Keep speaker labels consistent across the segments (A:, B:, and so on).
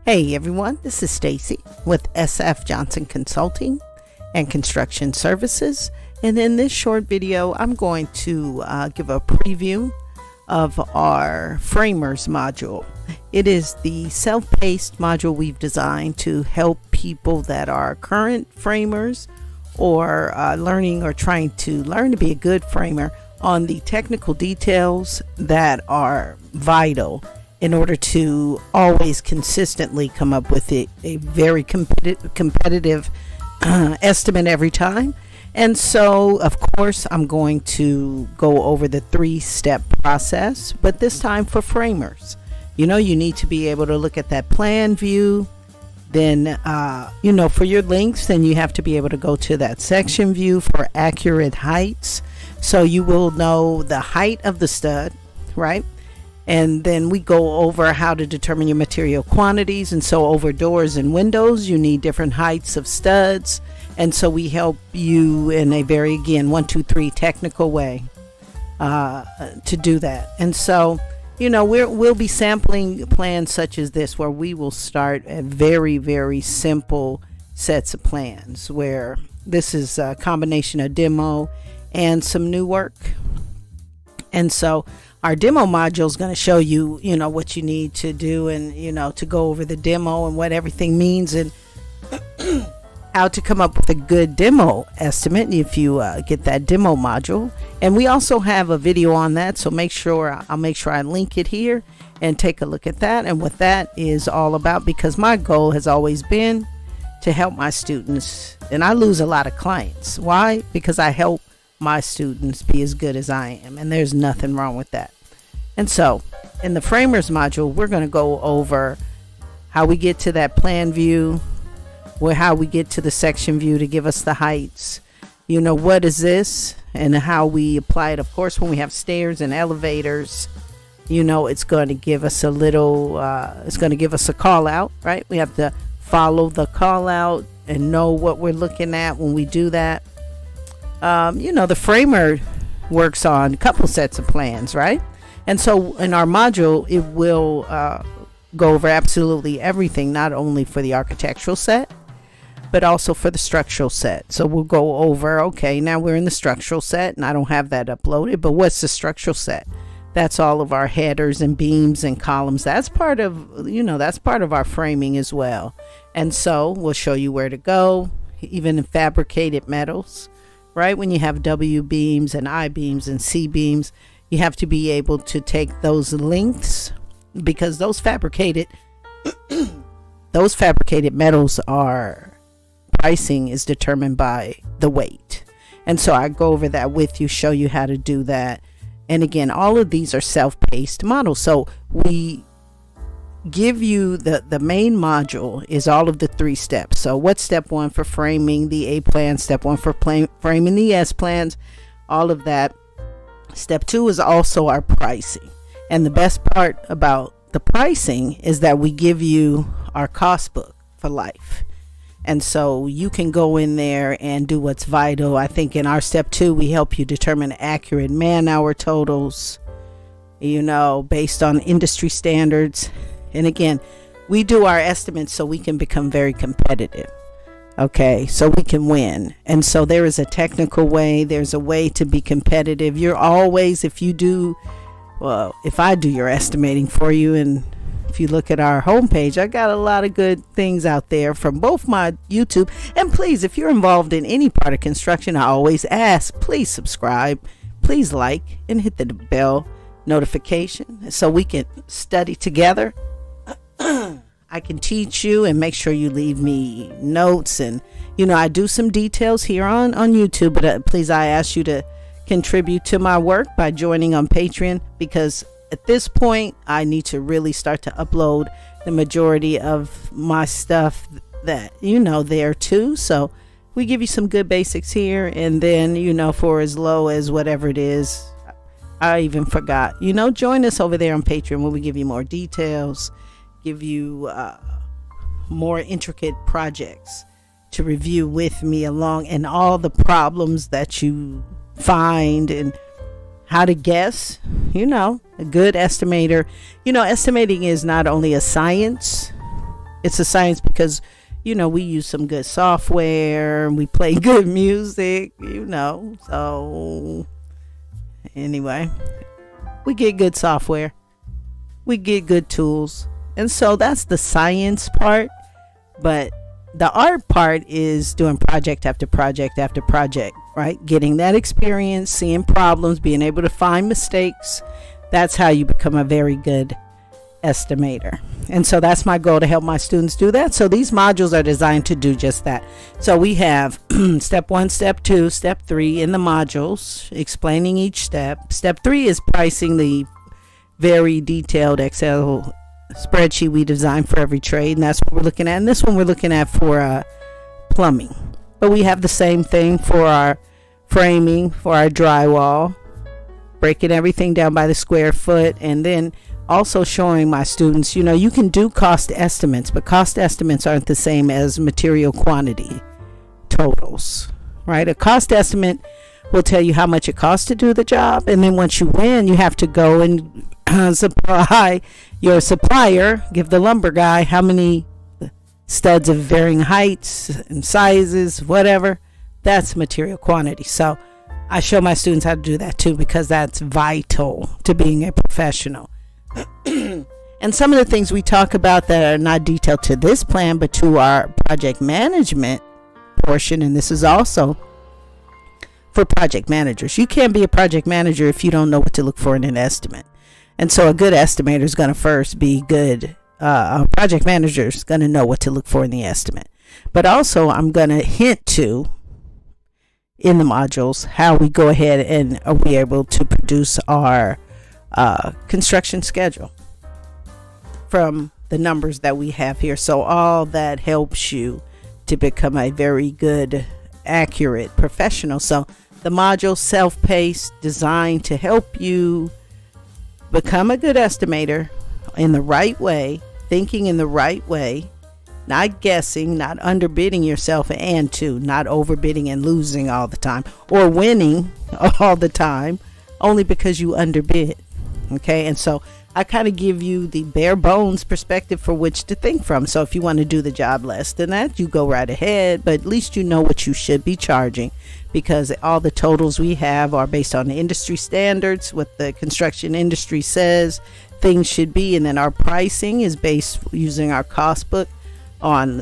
A: Hey everyone, this is Stacy with SF Johnson Consulting and Construction Services, and in this short video I'm going to give a preview of our framers module. It is the self-paced module we've designed to help people that are current framers or learning or trying to learn to be a good framer on the technical details that are vital in order to always consistently come up with a very competitive estimate every time. And so, of course, I'm going to go over the 3-step process, but this time for framers. You need to be able to look at that plan view. Then, for your links, then you have to be able to go to that section view for accurate heights. So you will know the height of the stud, right? And then we go over how to determine your material quantities. And so over doors and windows, you need different heights of studs. And so we help you in a very, again, 1, 2, 3 technical way to do that. And so, we'll be sampling plans such as this, where we will start at very, very simple sets of plans, where this is a combination of demo and some new work. And so our demo module is going to show you, what you need to do and, to go over the demo and what everything means and how to come up with a good demo estimate if you get that demo module. And we also have a video on that, so I'll make sure I link it here and take a look at that and what that is all about, because my goal has always been to help my students, and I lose a lot of clients. Why? Because I help my students be as good as I am, and there's nothing wrong with that. And so in the framers module, we're going to go over how we get to that plan view, how we get to the section view to give us the heights, what is this, and how we apply it. Of course, when we have stairs and elevators, it's going to give us a little it's going to give us a call out, right? We have to follow the call out and know what we're looking at when we do that. The framer works on a couple sets of plans, right? And so in our module, it will go over absolutely everything, not only for the architectural set, but also for the structural set. So we'll go over, okay, now we're in the structural set, and I don't have that uploaded, but what's the structural set? That's all of our headers and beams and columns. That's part of, that's part of our framing as well. And so we'll show you where to go, even in fabricated metals. Right, when you have W beams and I beams and C beams, you have to be able to take those lengths, because those fabricated metals are pricing is determined by the weight. And so I go over that with you, show you how to do that. And again, all of these are self-paced models. So we give you the main module is all of the 3 steps. So what's step 1 for framing the A plan, step 1 for framing the S plans, all of that. Step 2 is also our pricing. And the best part about the pricing is that we give you our cost book for life. And so you can go in there and do what's vital. I think in our step 2, we help you determine accurate man-hour totals, based on industry standards. And again, we do our estimates so we can become very competitive. Okay, so we can win. And so there is a technical way. There's a way to be competitive. You're always, if I do your estimating for you, and if you look at our homepage, I got a lot of good things out there from both my YouTube. And please, if you're involved in any part of construction, I always ask, please subscribe, please like, and hit the bell notification so we can study together. I can teach you and make sure you leave me notes, and I do some details here on YouTube, but please, I ask you to contribute to my work by joining on Patreon, because at this point I need to really start to upload the majority of my stuff that there too. So we give you some good basics here, and then for as low as whatever it is, I even forgot, join us over there on Patreon, where we give you more details, give you more intricate projects to review with me along, and all the problems that you find, and how to guess, a good estimator. Estimating is not only a science, It's a science because, we use some good software and we play good music, So anyway, we get good software. We get good tools. And so that's the science part. But the art part is doing project after project after project, right? Getting that experience, seeing problems, being able to find mistakes. That's how you become a very good estimator. And so that's my goal, to help my students do that. So these modules are designed to do just that. So we have step 1, step 2, step 3 in the modules, explaining each step. Step 3 is pricing, the very detailed Excel spreadsheet we design for every trade, and that's what we're looking at. And this one we're looking at for plumbing, but we have the same thing for our framing, for our drywall, breaking everything down by the square foot, and then also showing my students, you can do cost estimates, but cost estimates aren't the same as material quantity totals, right? A cost estimate will tell you how much it costs to do the job, and then once you win, you have to go and supply your supplier, give the lumber guy how many studs of varying heights and sizes, whatever. That's material quantity. So I show my students how to do that too, because that's vital to being a professional. And some of the things we talk about that are not detailed to this plan, but to our project management portion, and this is also for project managers. You can't be a project manager if you don't know what to look for in an estimate. And so a good estimator is going to first be good. A project manager is going to know what to look for in the estimate. But also I'm going to hint to, in the modules, how we go ahead and are we able to produce our construction schedule from the numbers that we have here. So all that helps you to become a very good, accurate professional. So the module, self-paced, designed to help you become a good estimator in the right way, thinking in the right way, not guessing, not underbidding yourself, and not overbidding and losing all the time, or winning all the time only because you underbid. Okay, and so I kind of give you the bare bones perspective for which to think from. So if you want to do the job less than that, you go right ahead, but at least you know what you should be charging, because all the totals we have are based on the industry standards, what the construction industry says things should be, and then our pricing is based using our cost book on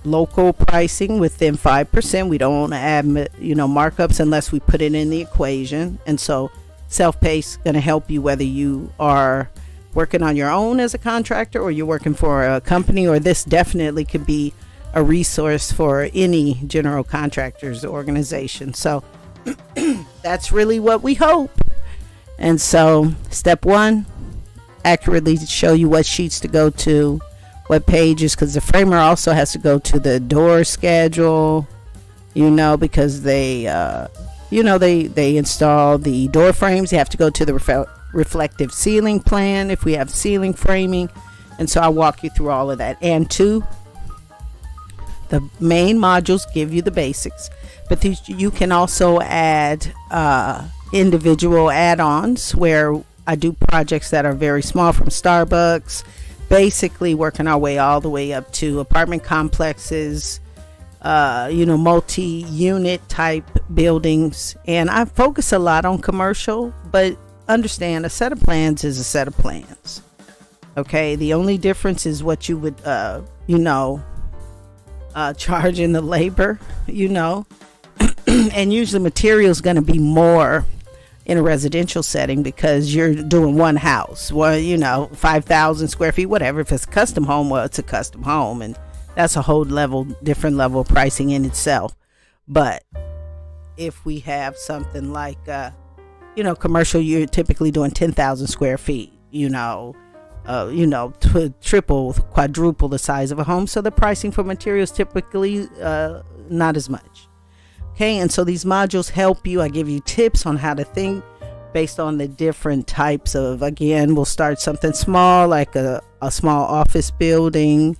A: local pricing within 5%. We don't add markups unless we put it in the equation. And so self-paced going to help you whether you are working on your own as a contractor or you're working for a company, or this definitely could be a resource for any general contractors organization. So that's really what we hope. And so step 1, accurately show you what sheets to go to, what pages, because the framer also has to go to the door schedule, because they they install the door frames. You have to go to the reflective ceiling plan if we have ceiling framing. And so I'll walk you through all of that. And 2, the main modules give you the basics, but you can also add individual add-ons where I do projects that are very small, from Starbucks, basically working our way all the way up to apartment complexes, multi-unit type buildings. And I focus a lot on commercial, but understand a set of plans is a set of plans. Okay, the only difference is what you would charge in the labor, and usually material is going to be more in a residential setting because you're doing one house, 5,000 square feet, whatever. If it's a custom home, well, it's a custom home, and that's a whole different level of pricing in itself. But if we have something like commercial, you're typically doing 10,000 square feet, triple, quadruple the size of a home. So the pricing for materials typically not as much. Okay, and so these modules help you. I give you tips on how to think based on the different types of, again, we'll start something small, like a small office building.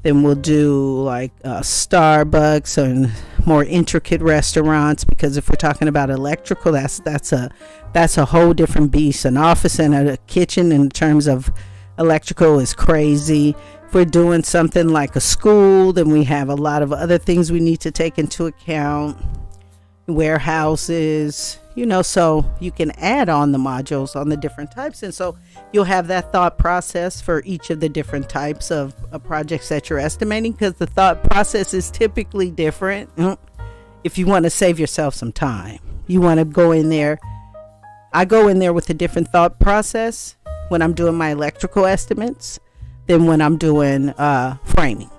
A: Then we'll do like Starbucks and more intricate restaurants, because if we're talking about electrical, that's a whole different beast. An office and a kitchen in terms of electrical is crazy. If we're doing something like a school, then we have a lot of other things we need to take into account. Warehouses, so you can add on the modules on the different types. And so you'll have that thought process for each of the different types of projects that you're estimating, because the thought process is typically different. If you want to save yourself some time, you want to go in there. I go in there with a different thought process when I'm doing my electrical estimates than when I'm doing framing.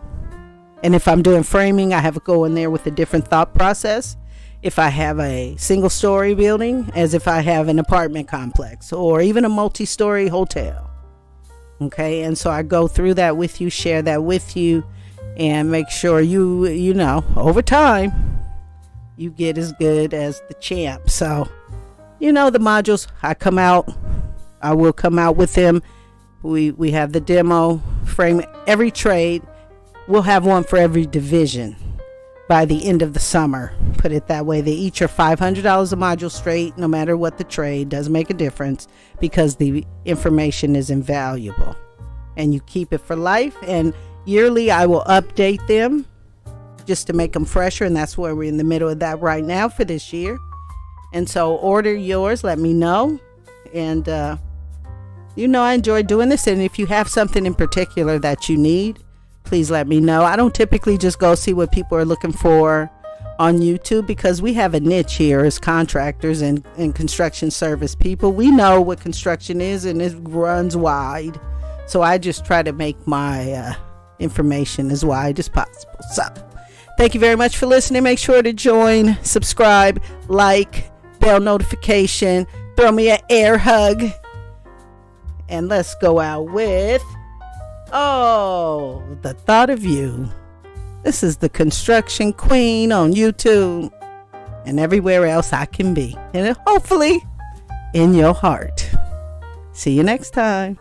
A: And if I'm doing framing, I have to go in there with a different thought process if I have a single story building as if I have an apartment complex or even a multi-story hotel. Okay, and so I go through that with you, share that with you, and make sure you over time you get as good as the champ. So the modules, I will come out with them. We have the demo frame. Every trade, we'll have one for every division by the end of the summer. Put it that way. They each are $500 a module straight, no matter what the trade. Doesn't make a difference, because the information is invaluable and you keep it for life. And yearly I will update them just to make them fresher, and that's where we're in the middle of that right now for this year. And so order yours, let me know. And I enjoy doing this, and if you have something in particular that you need, please let me know. I don't typically just go see what people are looking for on YouTube, because we have a niche here as contractors and construction service people. We know what construction is, and it runs wide. So I just try to make my information as wide as possible. So thank you very much for listening. Make sure to join, subscribe, like, bell notification, throw me an air hug, and let's go out with the thought of you. This is the Construction Queen on YouTube and everywhere else I can be, and hopefully in your heart. See you next time.